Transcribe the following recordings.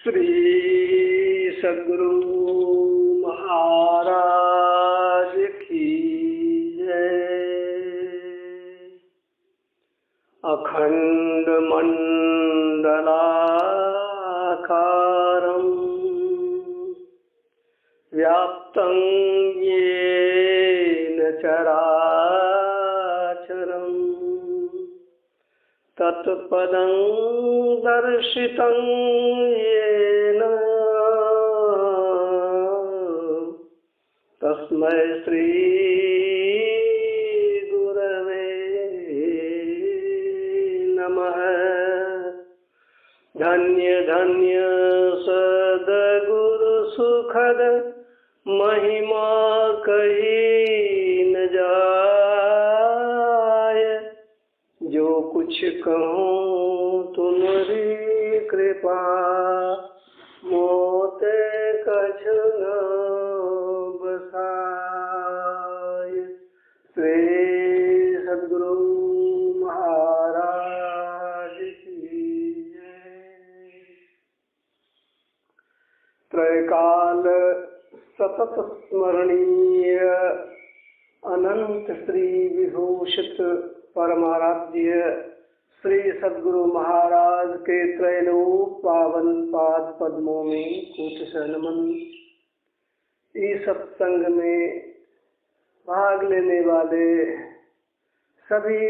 श्री सद्गुरु महाराज की जय। अखंड मंडलाकारं व्याप्तं येन चराचरं तत्पदं दर्शितं येन तस्मै श्री गुरवे नमः। धन्य धन्य सद्गुरु सुखद महिमा कही न जाय। जो कुछ कहूँ तुम्हारी कृपा मोते कछु न बसाय। श्री सद्गुरु महाराज की जय। त्रैकाल सतत स्मरणीय अनंत श्री विभूषित परमाराध्य श्री सद्गुरु महाराज के त्रैलोक पावन पाद पद्मों में कोटि नमन। इस सत्संग में भाग लेने वाले सभी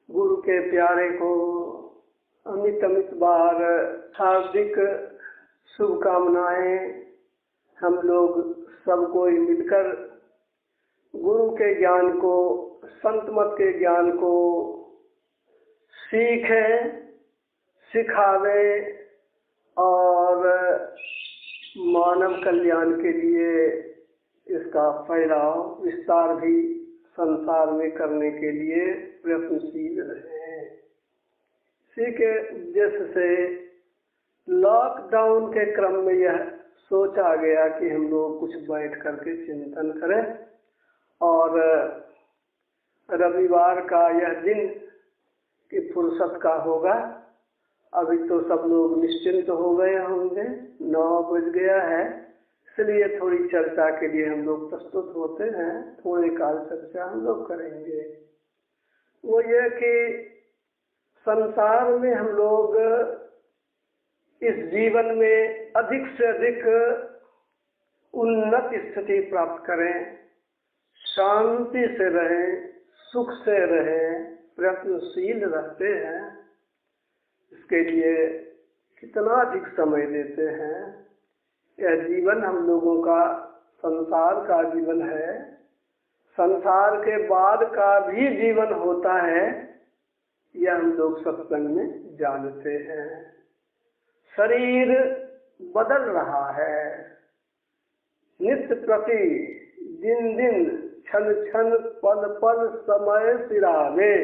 गुरु के प्यारे को अमित अमित बार हार्दिक शुभकामनाएं। हम लोग सब कोई मिलकर गुरु के ज्ञान को, संत मत के ज्ञान को सीखें, सिखावें और मानव कल्याण के लिए इसका फैलाव विस्तार भी संसार में करने के लिए प्रयत्नशील रहें। इसी के उद्देश्य से लॉकडाउन के क्रम में यह सोचा गया कि हम लोग कुछ बैठ करके चिंतन करें और रविवार का यह दिन की फुर्सत का होगा। अभी तो सब लोग निश्चिंत हो गए होंगे, 9 बज गया है, इसलिए थोड़ी चर्चा के लिए हम लोग प्रस्तुत होते हैं। थोड़ी काल चर्चा हम लोग करेंगे। वो ये कि संसार में हम लोग इस जीवन में अधिक से अधिक उन्नत स्थिति प्राप्त करें, शांति से रहें, सुख से रहें, प्रयत्नशील रहते हैं। इसके लिए कितना अधिक समय देते हैं। यह जीवन हम लोगों का संसार का जीवन है। संसार के बाद का भी जीवन होता है, यह हम लोग सत्संग में जानते हैं। शरीर बदल रहा है, नित्य प्रति दिन दिन क्षण क्षण पल पल समय सिरावे।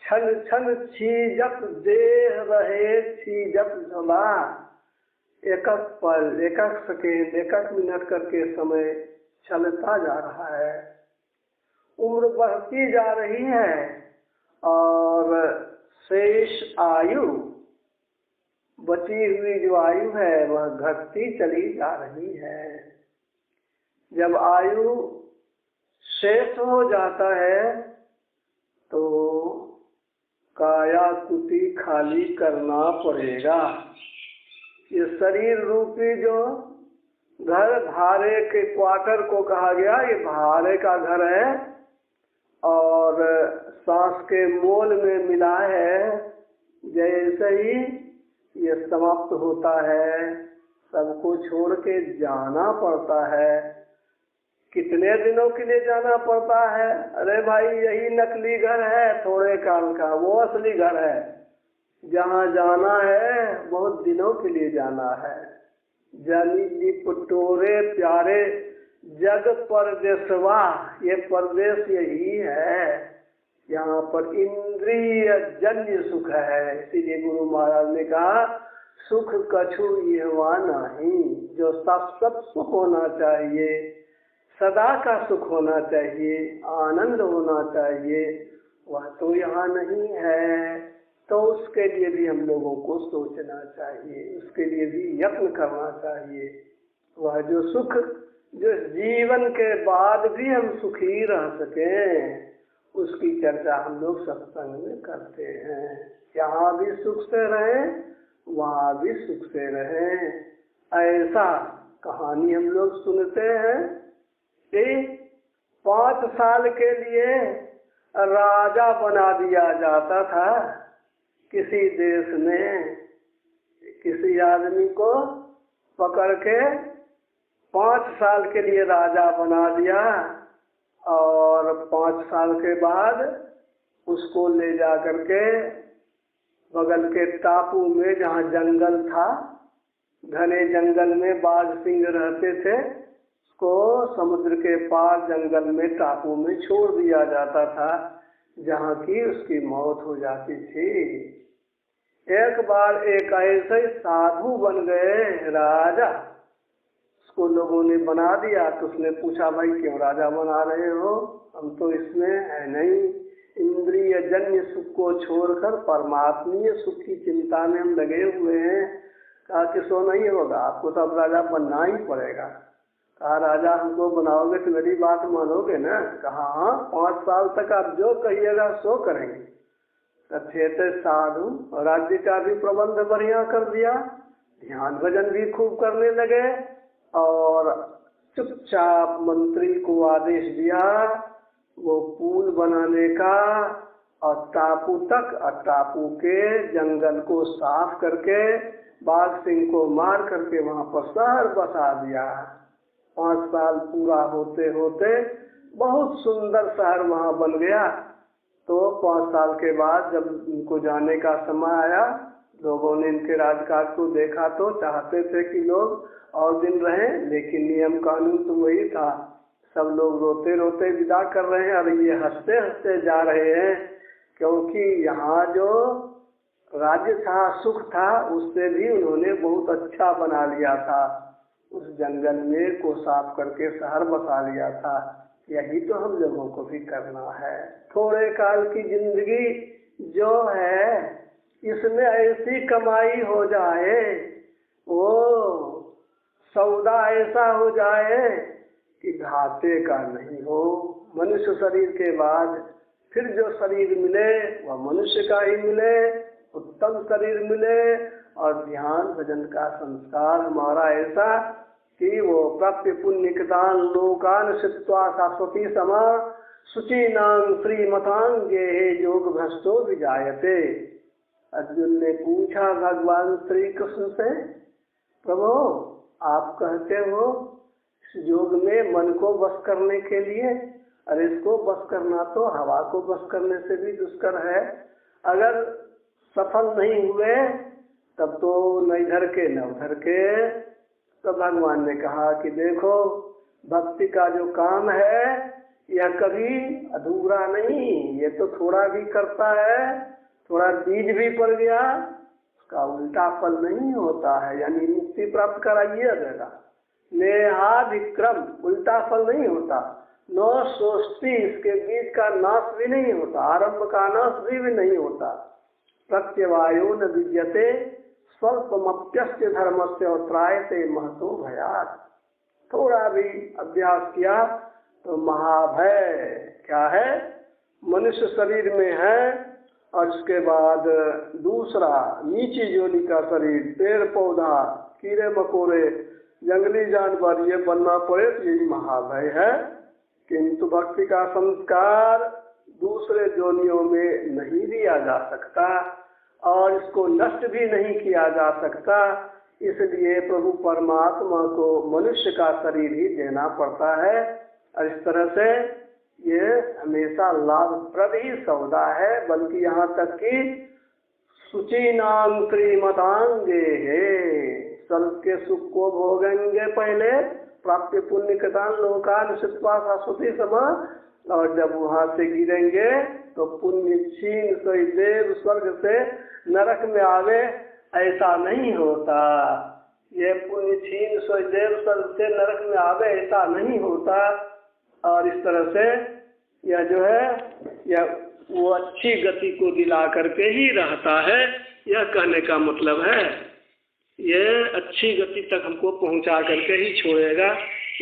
क्षण क्षण छीजत देह रहे छीजत झला। एक पल, एक सेकेंड, एक मिनट करके समय चलता जा रहा है। उम्र बढ़ती जा रही है और शेष आयु, बची हुई जो आयु है वह घटती चली जा रही है। जब आयु शेष हो जाता है तो काया कुटी खाली करना पड़ेगा। ये शरीर रूपी जो घर, भाड़े के क्वार्टर को कहा गया, ये भाड़े का घर है और सांस के मोल में मिला है। जैसे ही ये समाप्त होता है, सबको छोड़ के जाना पड़ता है। कितने दिनों के लिए जाना पड़ता है? अरे भाई, यही नकली घर है थोड़े काल का, वो असली घर है। जहाँ जाना है बहुत दिनों के लिए जाना है। जानी जी पुटोरे प्यारे जग परदेसवा, ये परदेश यही है। यहाँ पर इंद्रिय जन्य सुख है। इसीलिए गुरु महाराज ने कहा सुख कछु यहवा नहीं। जो शाश्वत सुख होना चाहिए, सदा का सुख होना चाहिए, आनंद होना चाहिए, वह तो यहाँ नहीं है। तो उसके लिए भी हम लोगों को सोचना चाहिए, उसके लिए भी यत्न करना चाहिए। वह जो सुख, जो जीवन के बाद भी हम सुखी रह सकें, उसकी चर्चा हम लोग सत्संग में करते हैं। यहाँ भी सुख से रहें, वहाँ भी सुख से रहें, ऐसा कहानी हम लोग सुनते हैं कि 5 साल के लिए राजा बना दिया जाता था किसी देश में। किसी आदमी को पकड़ के 5 साल के लिए राजा बना दिया और 5 साल के बाद उसको ले जा करके बगल के टापू में, जहाँ जंगल था, घने जंगल में बाघ सिंह रहते थे, उसको समुद्र के पार जंगल में टापू में छोड़ दिया जाता था, जहाँ की उसकी मौत हो जाती थी। एक बार एक ऐसे साधु बन गए राजा, उसको लोगों ने बना दिया। तो उसने पूछा, भाई क्यों राजा बना रहे हो? हम तो इसमें है नहीं, इंद्रिय जन्य सुख को छोड़कर परमात्मीय सुख की चिंता में हम लगे हुए हैं। कहा कि सो नहीं होगा, आपको तो अब राजा बनना ही पड़ेगा। कहा राजा हमको बनाओगे तो मेरी बात मानोगे ना? कहा हाँ, 5 साल तक आप जो कहिएगा सो करेंगे। थे साधु, राज्य का भी प्रबंध बढ़िया कर दिया, ध्यान भजन भी खूब करने लगे और चुपचाप मंत्री को आदेश दिया वो पुल बनाने का, और टापू तक, और टापू के जंगल को साफ करके बाघ सिंह को मार करके वहां पर शहर बसा दिया। 5 साल पूरा होते होते बहुत सुंदर शहर वहां बन गया। तो 5 साल के बाद जब इनको जाने का समय आया, लोगों ने इनके राजकाज को देखा तो चाहते थे कि लोग और दिन रहें, लेकिन नियम कानून तो वही था। सब लोग रोते रोते विदा कर रहे हैं और ये हंसते हंसते जा रहे हैं, क्योंकि यहाँ जो राज्य था, सुख था, उससे भी उन्होंने बहुत अच्छा बना लिया था। उस जंगल में को साफ करके शहर बसा लिया था। यही तो हम लोगों को भी करना है। थोड़े काल की जिंदगी जो है, इसमें ऐसी कमाई हो जाए, वो सौदा ऐसा हो जाए कि घाटे का नहीं हो। मनुष्य शरीर के बाद फिर जो शरीर मिले वह मनुष्य का ही मिले, उत्तम शरीर मिले, और ध्यान भजन का संस्कार हमारा ऐसा कि वो प्राप्य पुण्य कृतान लोकान सित्वा शाश्वती समा शुचि नाम श्रीमतांगे योग भ्रष्टो विजायते। अर्जुन ने पूछा भगवान श्री कृष्ण से, प्रभु आप कहते हो योग में मन को बस करने के लिए, अरे इसको बस करना तो हवा को बस करने से भी दुष्कर है। अगर सफल नहीं हुए तब तो न इधर के न उधर के। तो भगवान ने कहा कि देखो, भक्ति का जो काम है यह कभी अधूरा नहीं, ये तो थोड़ा भी करता है, थोड़ा बीज भी पड़ गया, उसका उल्टा फल नहीं होता है, यानी मुक्ति प्राप्त कराइए देगा। नेहाधिक्रम, उल्टा फल नहीं होता। न सोचती, इसके बीज का नाश भी नहीं होता, आरंभ का नाश भी नहीं होता। प्रत्यवायो न विद्यते स्वल्पमप्यस्य धर्मस्य त्रायते महतो भयात्। थोड़ा भी अभ्यास किया तो महाभय क्या है, मनुष्य शरीर में है, और उसके बाद दूसरा नीची योनि का शरीर, पेड़ पौधा, कीड़े मकोड़े, जंगली जानवर, ये बनना पड़े तो यही महाभय है। किंतु भक्ति का संस्कार दूसरे योनियों में नहीं दिया जा सकता और इसको नष्ट भी नहीं किया जा सकता, इसलिए प्रभु परमात्मा को मनुष्य का शरीर ही देना पड़ता है। और इस तरह से ये हमेशा लाभप्रद ही सौदा है, बल्कि यहाँ तक कि शुचि नाम श्रीमतांगे है, स्वर्ग के सुख को भोगेंगे पहले, प्राप्य पुण्य कृतान लोकान सित्वा शाश्वती समा, और जब वहाँ से गिरेंगे तो पुण्य छीन सोई देव स्वर्ग से नरक में आवे, ऐसा नहीं होता। ये पुण्य छीन सोई देव स्वर्ग से नरक में आवे, ऐसा नहीं होता। और इस तरह से यह जो है, यह वो अच्छी गति को दिला करके ही रहता है, यह कहने का मतलब है। ये अच्छी गति तक हमको पहुंचा करके ही छोड़ेगा।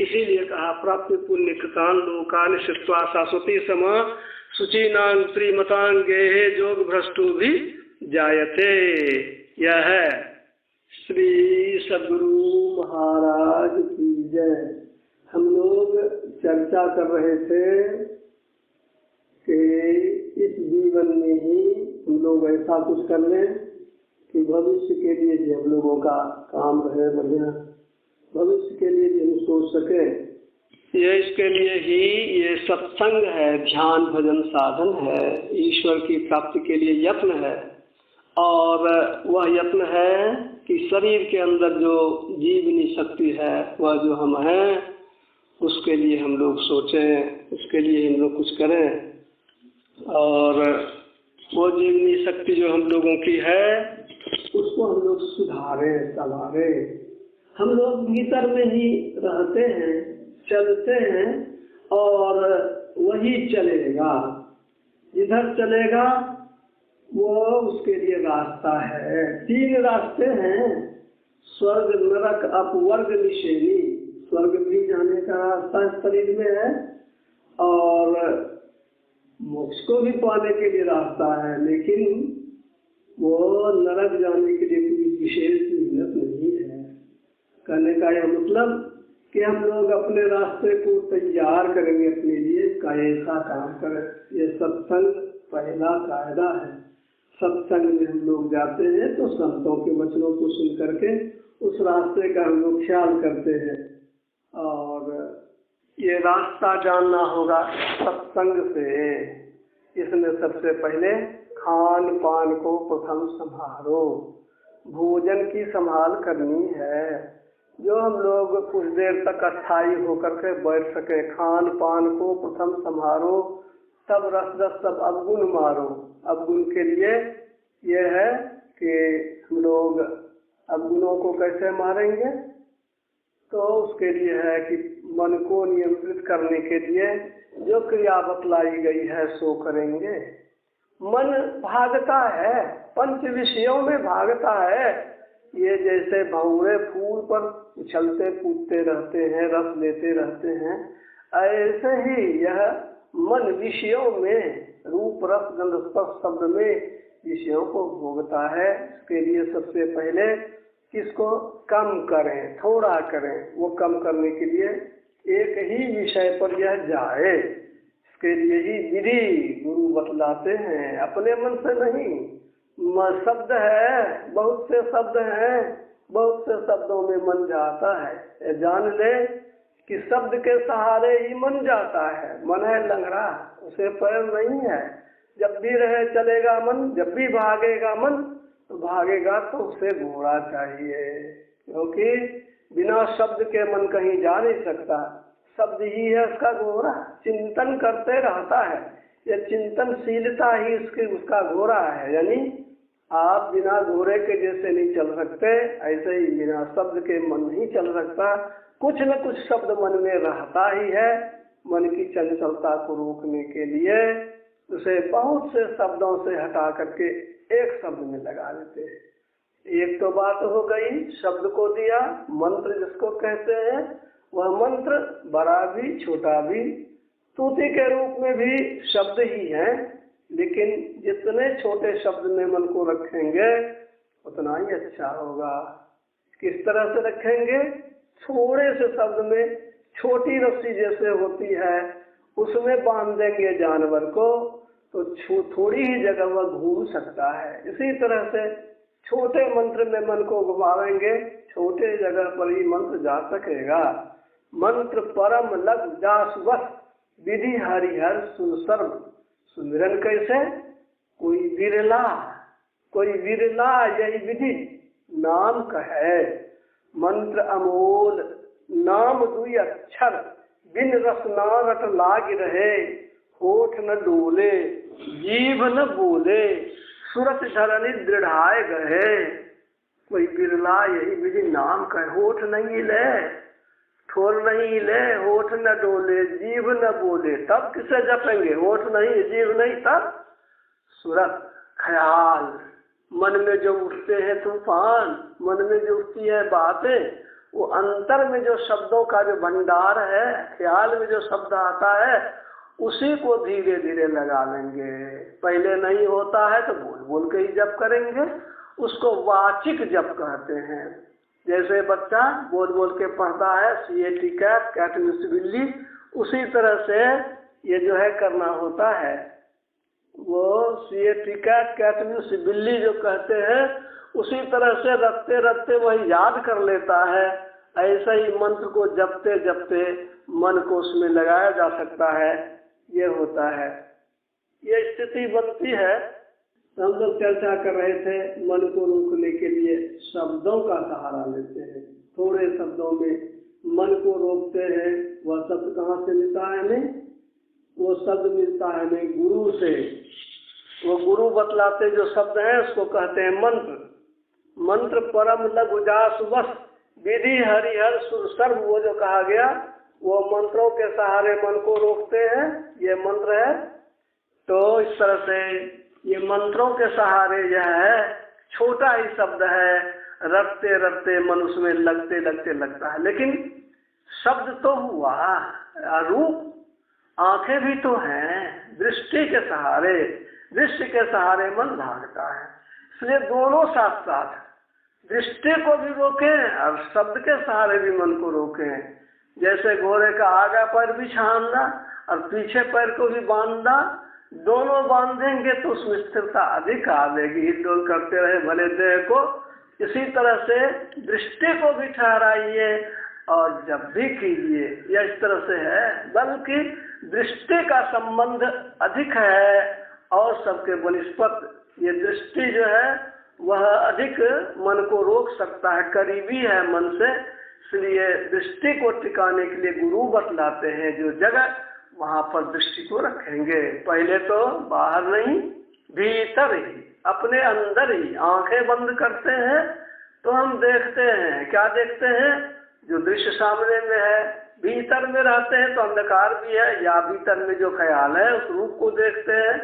इसीलिए कहा प्राप्त पुण्य कृतान लोकान शित्वा शाश्वती समा शुचीनां श्रीमतां गेहे जोग भ्रष्टु भी जायते। यह है श्री सद्गुरु महाराज की जय। हम लोग चर्चा कर रहे थे कि इस जीवन में ही हम लोग ऐसा कुछ कर लें कि भविष्य के लिए भी हम लोगों का काम रहे बढ़िया, भविष्य के लिए भी हम सोच सके। ये इसके लिए ही ये सत्संग है, ध्यान भजन साधन है, ईश्वर की प्राप्ति के लिए यत्न है। और वह यत्न है कि शरीर के अंदर जो जीवनी शक्ति है, वह जो हम हैं, उसके लिए हम लोग सोचें, उसके लिए हम लोग कुछ करें। और वो जीवनी शक्ति जो हम लोगों की है, उसको हम लोग सुधारें, संवारें। हम लोग भीतर में ही रहते हैं, चलते हैं, और वही चलेगा। जिधर चलेगा वो उसके लिए रास्ता है। 3 रास्ते हैं, स्वर्ग नरक अपवर्ग निषेधी। स्वर्ग भी जाने का रास्ता शरीर में है, और मोक्ष को भी पाने के लिए रास्ता है, लेकिन वो नरक जाने के लिए कोई विशेष मेहनत नहीं है। कहने का यह मतलब कि हम लोग अपने रास्ते को तैयार करेंगे अपने लिए, कैसा काम करें। ये सत्संग पहला कायदा है। सत्संग में हम लोग जाते हैं तो संतों के वचनों को सुन करके उस रास्ते का हम लोग ख्याल करते हैं। और ये रास्ता जानना होगा सत्संग से। इसमें सबसे पहले खान पान को प्रथम संभालो, भोजन की संभाल करनी है, जो हम लोग कुछ देर तक अस्थायी होकर के बैठ सके। खान पान को प्रथम संभालो, तब रस रस सब अवगुण मारो। अवगुण के लिए ये है कि हम लोग अवगुणों को कैसे मारेंगे, तो उसके लिए है कि मन को नियंत्रित करने के लिए जो क्रिया बतलाई गई है सो करेंगे। मन भागता है, पंच विषयों में भागता है। ये जैसे भंवरे फूल पर उछलते कूदते रहते हैं, रस लेते रहते हैं, ऐसे ही यह मन विषयों में, रूप रस गंध स्पर्श शब्द में विषयों को भोगता है। इसके लिए सबसे पहले किसको कम करें, थोड़ा करें। वो कम करने के लिए एक ही विषय पर यह जाए, इसके लिए ही विधि गुरु बतलाते हैं, अपने मन से नहीं। शब्द है, बहुत से शब्द हैं, बहुत से शब्दों में मन जाता है। जान ले कि शब्द के सहारे ही मन जाता है। मन है लंगड़ा, उसे पैर नहीं है। जब भी रहे चलेगा मन, जब भी भागेगा मन, तो भागेगा तो उसे घोड़ा चाहिए, क्योंकि बिना शब्द के मन कहीं जा नहीं सकता। शब्द ही है उसका घोड़ा, चिंतन करते रहता है। ये चिंतनशीलता ही उसका घोड़ा है। यानी आप बिना घोड़े के जैसे नहीं चल सकते, ऐसे ही बिना शब्द के मन नहीं चल सकता। कुछ न कुछ शब्द मन में रहता ही है। मन की चंचलता को रोकने के लिए उसे बहुत से शब्दों से हटा करके एक शब्द में लगा देते हैं। एक तो बात हो गई, शब्द को दिया, मंत्र जिसको कहते हैं। वह मंत्र बड़ा भी छोटा भी, स्तुति के रूप में भी शब्द ही है, लेकिन जितने छोटे शब्द में मन को रखेंगे उतना ही अच्छा होगा। किस तरह से रखेंगे? थोड़े से शब्द में छोटी रस्सी जैसे होती है, उसमें बांध देंगे जानवर को तो थोड़ी ही जगह वह घूम सकता है। इसी तरह से छोटे मंत्र में मन को घुमाएंगे, छोटे जगह पर ही मंत्र जा सकेगा। मंत्र परम लग जास वस, विधि हरिहर सुन सर्व। सुमिरन कैसे? कोई विरला यही विधि नाम कहे। मंत्र अमोल नाम दुई अक्षर, बिन रस ना रट लाग रहे। होठ न डोले जीभ न बोले, सुरत धरनी दृढ़ाए गए। कोई बिरला यही विधि नाम कहे। होठ नहीं ले, ठोर नहीं ले, होठ न डोले, जीभ न बोले, तब किसे जपेंगे? होठ नहीं, जीभ नहीं, तब सूरत, ख्याल, मन में जो उठते हैं तूफान, मन में जो उठती है बातें, वो अंतर में जो शब्दों का जो भंडार है, ख्याल में जो शब्द आता है, उसी को धीरे धीरे लगा लेंगे। पहले नहीं होता है तो बोल बोल के ही जप करेंगे, उसको वाचिक जप कहते हैं। जैसे बच्चा बोल बोल के पढ़ता है CAT कैट, कैट मीन्स बिल्ली, उसी तरह से ये जो है करना होता है। वो CAT कैट, कैट मीन्स बिल्ली जो कहते हैं, उसी तरह से रखते रखते वही याद कर लेता है। ऐसा ही मंत्र को जपते जपते मन को उसमें लगाया जा सकता है। ये होता है, ये स्थिति बनती है। हम लोग चर्चा कर रहे थे, मन को रोकने के लिए शब्दों का सहारा लेते हैं। थोड़े शब्दों में मन को रोकते हैं। वह शब्द कहाँ से मिलता है हमें? वो शब्द मिलता है हमें गुरु से। वो गुरु बतलाते जो शब्द हैं उसको कहते हैं मंत्र। मंत्र परम लघु जास वस विधि हरिहर सुर सर्व, वो जो कहा गया, वो मंत्रों के सहारे मन को रोकते हैं। ये मंत्र है। तो इस तरह से ये मंत्रों के सहारे यह है, छोटा ही शब्द है, रटते रटते मन उसमें लगते लगते लगता है। लेकिन शब्द तो हुआ, रूप आंखें भी तो हैं। दृष्टि के सहारे, दृष्टि के सहारे मन भागता है। इसलिए दोनों साथ साथ दृष्टि को भी रोकें और शब्द के सहारे भी मन को रोकें। जैसे घोड़े का आगा पैर भी छानना और पीछे पैर को भी बांधना, दोनों बांधेंगे तो उसमें स्थिरता अधिक आवेगी। हिल करते रहे भले देह को। इसी तरह से दृष्टि को भी ठहराइए और जब भी कीजिए। यह इस तरह से है, बल्कि दृष्टि का संबंध अधिक है और सबके बनिस्पत ये दृष्टि जो है वह अधिक मन को रोक सकता है, करीबी है मन से। इसलिए दृष्टि को टिकाने के लिए गुरु बतलाते हैं जो जगह, वहां पर दृष्टि को रखेंगे। पहले तो बाहर नहीं, भीतर ही, अपने अंदर ही आंखें बंद करते हैं तो हम देखते हैं। क्या देखते हैं? जो दृश्य सामने में है। भीतर में रहते हैं तो अंधकार भी है, या भीतर में जो ख्याल है उस रूप को देखते हैं।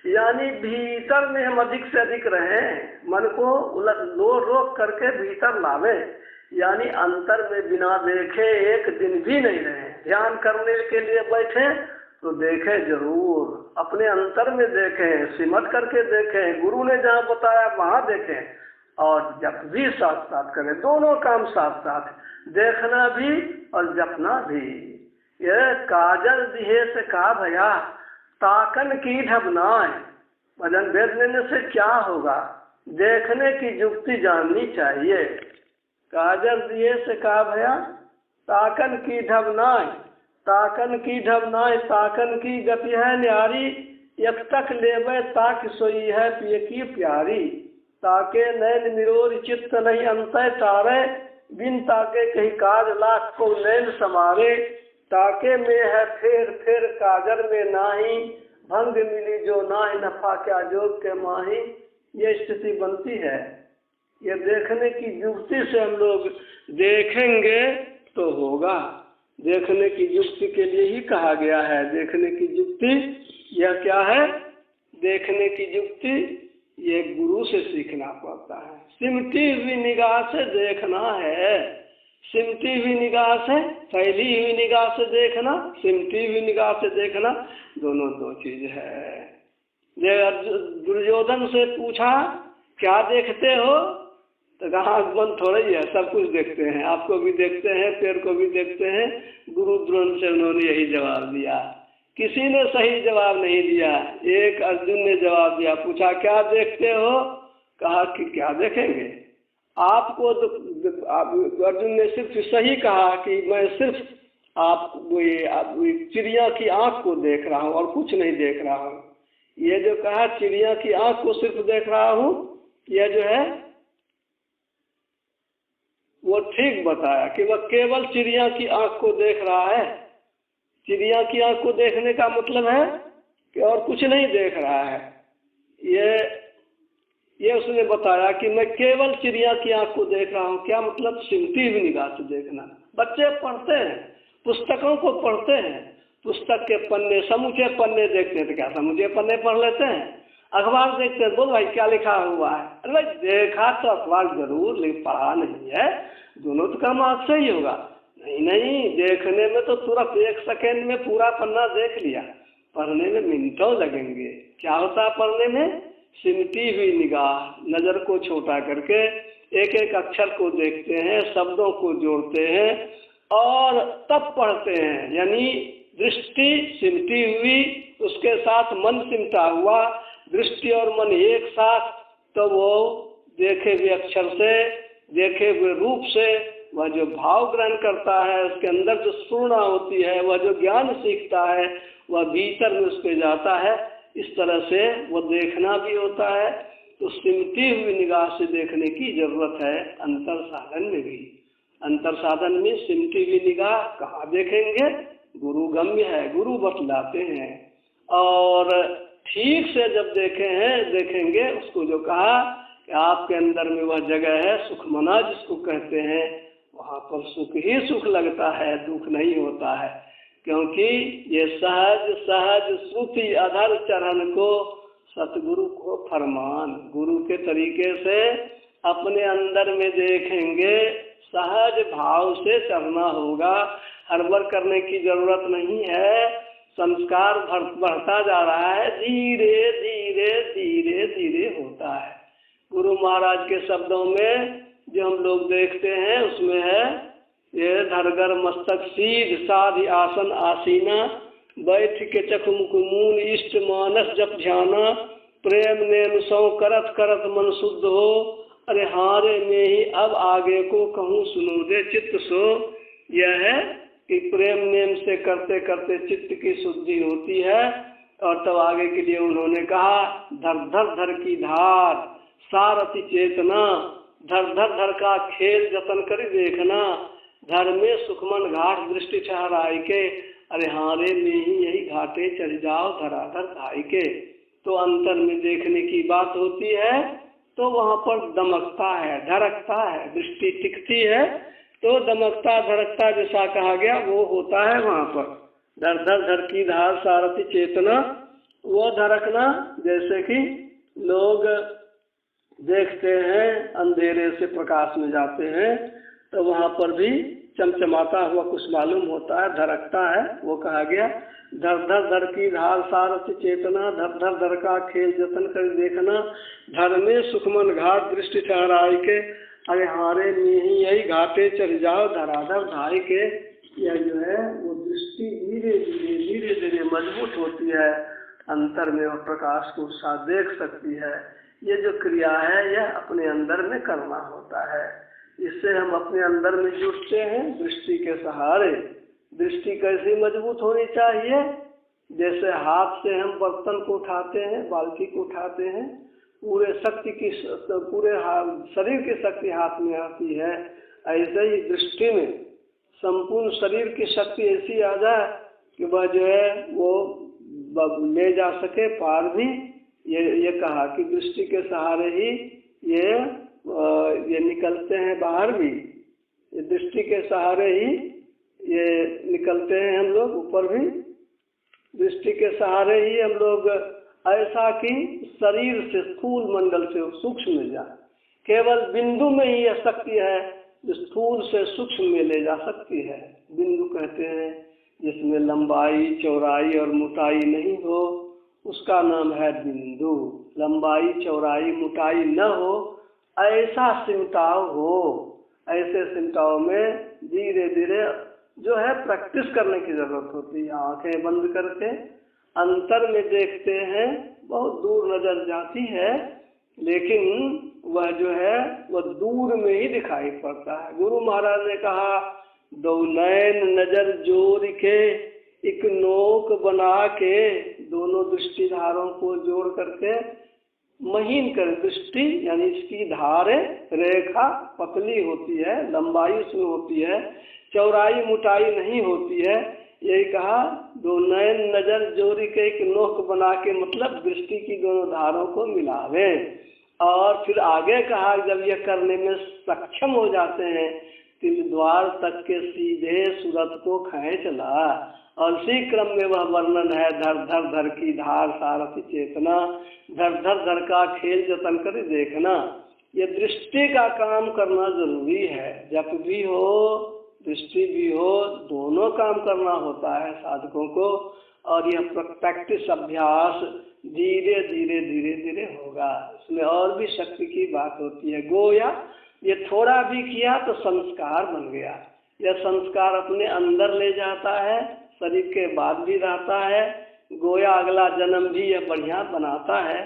यानी भीतर में हम अधिक से अधिक रहें, मन को रोक करके भीतर लावे। यानी अंतर में बिना देखे एक दिन भी नहीं रहे। ध्यान करने के लिए बैठे तो देखें जरूर, अपने अंतर में देखें, सिमट करके देखें, गुरु ने जहाँ बताया वहाँ देखें, और जप भी साथ साथ करें। दोनों काम साथ साथ, देखना भी और जपना भी। ये काजल दिहे से का भया ताकन की ढबनाए, भजन वेद लेने से क्या होगा? देखने की युक्ति जाननी चाहिए। काजल दिए से का भया ताकन की ढबनाए, ताकन की ढबनाए, ताकन की गति है न्यारी, एक तक लेवे ताक सोई है पिय की प्यारी। ताके नैन मिरोर चित्त नहीं अंतय तारे, बिन ताके कहीं काज लाख को नैन समारे। ताके में है फेर फेर काजर में नाही, भंग मिली जो नाही नफा क्या जोग के माही। ये स्थिति बनती है। ये देखने की युक्ति से हम लोग देखेंगे तो होगा। देखने की युक्ति के लिए ही कहा गया है। देखने की युक्ति यह क्या है? देखने की युक्ति ये गुरु से सीखना पड़ता है। सिमटी हुई निगाह से देखना है। सिमटी हुई निगाह से, फैली हुई निगाह से देखना, सिमटी हुई निगाह से देखना, दोनों दो चीज है। दुर्योधन से पूछा क्या देखते हो? तो कहा मन थोड़ा ही है, सब कुछ देखते हैं। आपको भी देखते हैं, पेड़ को भी देखते हैं। गुरु द्रोण से उन्होंने यही जवाब दिया। किसी ने सही जवाब नहीं दिया। एक अर्जुन ने जवाब दिया। पूछा क्या देखते हो? कहा कि क्या देखेंगे आपको। तो अर्जुन ने सिर्फ सही कहा कि मैं सिर्फ चिड़िया की आंख को देख रहा हूँ और कुछ नहीं देख रहा हूँ। ये जो कहा चिड़िया की आंख को सिर्फ देख रहा हूँ, यह जो है वो ठीक बताया कि वह केवल चिड़िया की आंख को देख रहा है। चिड़िया की आंख को देखने का मतलब है कि और कुछ नहीं देख रहा है। ये उसने बताया कि मैं केवल चिड़िया की आंख को देख रहा हूँ। क्या मतलब? सिमटी हुई निगाह से देखना। बच्चे पढ़ते हैं, पुस्तकों को पढ़ते हैं, पुस्तक के पन्ने, समूचे पन्ने देखते हैं तो क्या समूचे पन्ने पढ़ लेते हैं? अखबार देखते हैं, बोल भाई क्या लिखा हुआ है, अरे भाई देखा तो अखबार जरूर, लेकिन पढ़ा नहीं है, दोनों तो काम आपसे ही होगा। नहीं नहीं, देखने में तो तुरंत 1 सेकेंड में पूरा पन्ना देख लिया, पढ़ने में मिनटों लगेंगे। क्या होता है पढ़ने में? सिमटी हुई निगाह, नज़र को छोटा करके एक एक अक्षर को देखते हैं, शब्दों को जोड़ते हैं और तब पढ़ते हैं। यानी दृष्टि सिमटी हुई, उसके साथ मन सिमटा हुआ, दृष्टि और मन एक साथ, तो वो देखे हुए अक्षर से, देखे हुए रूप से वह जो भाव ग्रहण करता है, उसके अंदर जो सुरना होती है, वह जो ज्ञान सीखता है, वह भीतर में उस पे जाता है। इस तरह से वो देखना भी होता है। तो सिमटी हुई निगाह से देखने की जरूरत है अंतर साधन में भी। अंतर साधन में सिमटी हुई निगाह कहाँ देखेंगे? गुरु गम्य है, गुरु बतलाते हैं। और ठीक से जब देखेंगे उसको, जो कहा कि आपके अंदर में वह जगह है सुखमना जिसको कहते हैं, वहाँ पर सुख ही सुख लगता है, दुख नहीं होता है। क्योंकि ये सहज सहज श्रुति अधर चरण को सतगुरु को फरमान, गुरु के तरीके से अपने अंदर में देखेंगे, सहज भाव से चलना होगा, हड़बड़ करने की जरूरत नहीं है। संस्कार बढ़ता जा रहा है, धीरे धीरे धीरे धीरे होता है। गुरु महाराज के शब्दों में जो हम लोग देखते हैं उसमें है, ये धरगर मस्तक सीध साधि आसन आसीना, बैठ के चख मुकुमून इष्ट मानस जप ध्याना, प्रेम नेम सौ करत करत मन शुद्ध हो, अरे हारे में ही अब आगे को कहूँ सुनो दे चित्त सो। यह है कि प्रेम नेम से करते करते चित्त की शुद्धि होती है। और तब आगे के लिए उन्होंने कहा, धर धर धर की धार सारथी चेतना, धर धर धर का खेल जतन कर देखना, धर में सुखमन घाट दृष्टि ठहराई के, अरे हारे में ही यही घाटे चढ़ जाओ धराधर धाई के। तो अंतर में देखने की बात होती है, तो वहाँ पर दमकता है, धड़कता है, दृष्टि टिकती है, तो दमकता धड़कता जैसा कहा गया वो होता है वहाँ पर। धर धर धर की धार सारथी चेतना, वो धड़कना जैसे कि लोग देखते हैं अंधेरे से प्रकाश में जाते हैं, तो वहाँ पर भी चमचमाता हुआ कुछ मालूम होता है, धड़कता है, वो कहा गया। धर धर धर की धार सारथी चेतना, धर धर धर का खेल जतन कर देखना, धर में सुखमन घाट दृष्टि ठहराई के, अरे हारे में ही यही घाटे चढ़ जाओ धराधर धाई के। यह जो है वो दृष्टि धीरे धीरे धीरे धीरे मजबूत होती है, अंतर में और प्रकाश को साथ देख सकती है। ये जो क्रिया है यह अपने अंदर में करना होता है। इससे हम अपने अंदर में जुटते हैं दृष्टि के सहारे। दृष्टि कैसी मजबूत होनी चाहिए? जैसे हाथ से हम बर्तन को उठाते हैं, बाल्टी को उठाते हैं, पूरे शरीर की शक्ति हाथ में आती है, ऐसे ही दृष्टि में संपूर्ण शरीर की शक्ति ऐसी आ जाए कि वह जो है वो ले जा सके पार भी। ये कहा कि दृष्टि के सहारे ही ये निकलते हैं बाहर भी, ये दृष्टि के सहारे ही ये निकलते हैं हम लोग ऊपर भी, दृष्टि के सहारे ही हम लोग ऐसा कि शरीर से स्थूल मंडल से सूक्ष्म में जाए। केवल बिंदु में ही यह शक्ति है जो स्थूल से सूक्ष्म में ले जा सकती है। बिंदु कहते हैं जिसमें लंबाई चौड़ाई और मोटाई नहीं हो, उसका नाम है बिंदु। लंबाई चौड़ाई मोटाई न हो, ऐसा सिमटाव हो। ऐसे सिमटाव में धीरे धीरे जो है प्रैक्टिस करने की जरूरत होती है। आंखें बंद करके अंतर में देखते हैं, बहुत दूर नजर जाती है, लेकिन वह जो है वह दूर में ही दिखाई पड़ता है। गुरु महाराज ने कहा, दो नैन नजर जोड़ के एक नोक बना के, दोनों दृष्टि धारों को जोड़ करके महीन कर, दृष्टि यानी इसकी धार रेखा पतली होती है, लंबाई उसमें होती है, चौड़ाई मोटाई नहीं होती है। यही कहा, दो नैन नजर जोड़ी के एक नोक बना के, मतलब दृष्टि की दोनों धारों को मिलावे। और फिर आगे कहा, जब यह करने में सक्षम हो जाते हैं, तिल द्वार तक के सीधे सूरत को खींच ला। और इसी क्रम में वह वर्णन है, धर धर धर की धार सारथी चेतना, धर धर धर का खेल जतन कर देखना। ये दृष्टि का काम करना जरूरी है, जप भी हो दृष्टि भी हो, दोनों काम करना होता है साधकों को। और यह प्रैक्टिस अभ्यास धीरे धीरे धीरे धीरे होगा, इसमें और भी शक्ति की बात होती है। गोया ये थोड़ा भी किया तो संस्कार बन गया, यह संस्कार अपने अंदर ले जाता है, शरीर के बाद भी रहता है, गोया अगला जन्म भी यह बढ़िया बनाता है।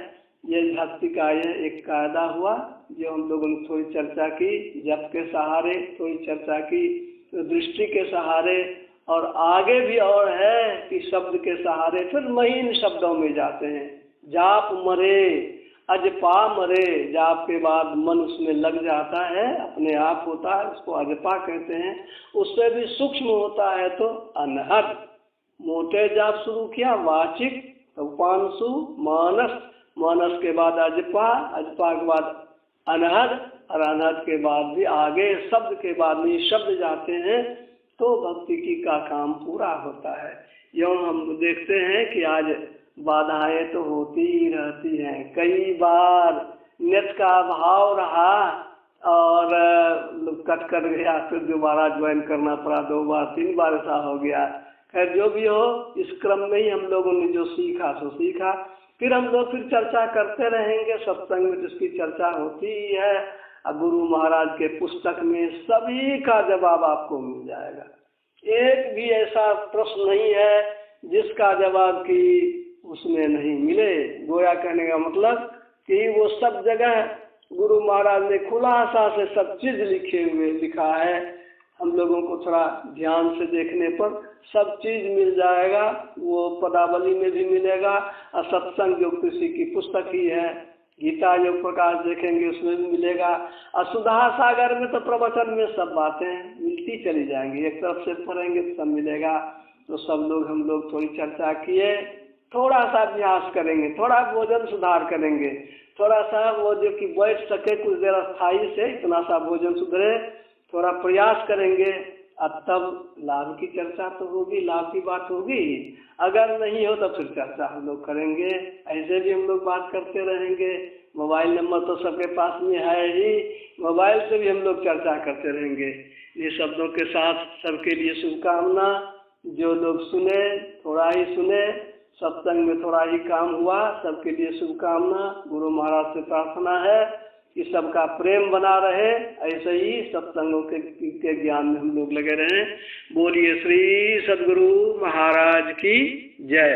ये भक्ति का यह एक कायदा हुआ जो हम लोगों ने थोड़ी चर्चा की, जप के सहारे थोड़ी चर्चा की, दृष्टि के सहारे, और आगे भी और है कि शब्द के सहारे फिर महीन शब्दों में जाते हैं। जाप मरे अजपा मरे, जाप के बाद मन उसमें लग जाता है, अपने आप होता है, उसको अजपा कहते हैं। उससे भी सूक्ष्म होता है तो अनहद, मोटे जाप शुरू किया वाचिक, तो पांसु मानस, मानस के बाद अजपा, अजपा के बाद अनहद, और अनहद के बाद भी आगे शब्द के बाद में शब्द जाते हैं, तो भक्ति की का काम पूरा होता है। यूँ हम देखते हैं कि आज बाधाएं तो होती ही रहती हैं, कई बार नेट का अभाव रहा और कट कर गया, फिर दोबारा ज्वाइन करना पड़ा, 2 बार 3 बार ऐसा हो गया। खैर जो भी हो, इस क्रम में ही हम लोगों ने जो सीखा सो सीखा, फिर हम लोग फिर चर्चा करते रहेंगे, सत्संग में जिसकी चर्चा होती ही है। अब गुरु महाराज के पुस्तक में सभी का जवाब आपको मिल जाएगा, एक भी ऐसा प्रश्न नहीं है जिसका जवाब कि उसमें नहीं मिले। गोया कहने का मतलब कि वो सब जगह गुरु महाराज ने खुलासा से सब चीज लिखा है। हम लोगों को थोड़ा ध्यान से देखने पर सब चीज मिल जाएगा, वो पदावली में भी मिलेगा, और सत्संग जो किसी की पुस्तक ही है, गीता योग प्रकाश देखेंगे उसमें भी मिलेगा, और सुधा सागर में तो प्रवचन में सब बातें मिलती चली जाएंगी, एक तरफ से पढ़ेंगे तो सब मिलेगा। तो सब लोग हम लोग थोड़ी चर्चा किए, थोड़ा सा अभ्यास करेंगे, थोड़ा भोजन सुधार करेंगे, थोड़ा सा वो जो कि बैठ सके कुछ देर स्थायी से, इतना सा भोजन सुधरे, थोड़ा प्रयास करेंगे, अब तब लाभ की चर्चा तो होगी, लाभ की बात होगी। अगर नहीं हो तो फिर चर्चा हम लोग करेंगे, ऐसे भी हम लोग बात करते रहेंगे। मोबाइल नंबर तो सबके पास में है ही, मोबाइल से भी हम लोग चर्चा करते रहेंगे। ये शब्दों के साथ सबके लिए शुभकामना। जो लोग सुने थोड़ा ही सुने, सत्संग में थोड़ा ही काम हुआ, सबके लिए शुभकामना। गुरु महाराज से प्रार्थना है कि सबका प्रेम बना रहे, ऐसे ही सत्संगों के ज्ञान में हम लोग लगे रहें। बोलिए श्री सद्गुरु महाराज की जय।